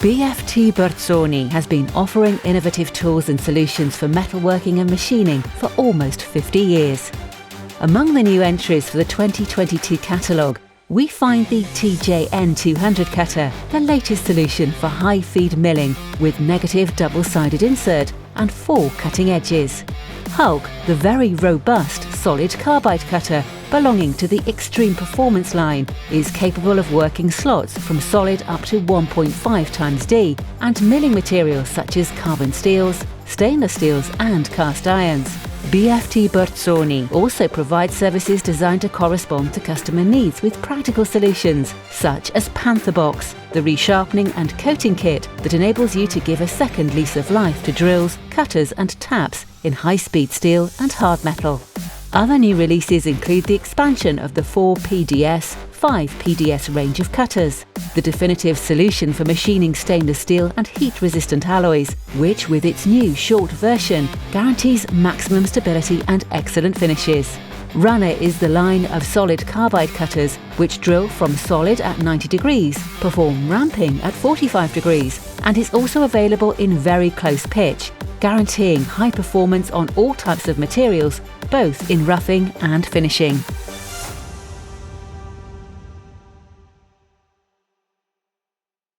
BFT Burzoni has been offering innovative tools and solutions for metalworking and machining for almost 50 years. Among the new entries for the 2022 catalogue, we find the TJN 200 cutter, the latest solution for high feed milling with negative double-sided insert and 4 cutting edges. Hulk, the very robust solid carbide cutter belonging to the Extreme Performance line, is capable of working slots from solid up to 1.5 times D and milling materials such as carbon steels, stainless steels and cast irons. BFT Burzoni also provides services designed to correspond to customer needs with practical solutions such as Panther Box, the resharpening and coating kit that enables you to give a second lease of life to drills, cutters and taps in high-speed steel and hard metal. Other new releases include the expansion of the 4PDS, 5PDS range of cutters, the definitive solution for machining stainless steel and heat-resistant alloys, which with its new short version guarantees maximum stability and excellent finishes. Runner is the line of solid carbide cutters which drill from solid at 90 degrees, perform ramping at 45 degrees, and is also available in very close pitch, guaranteeing high performance on all types of materials, both in roughing and finishing.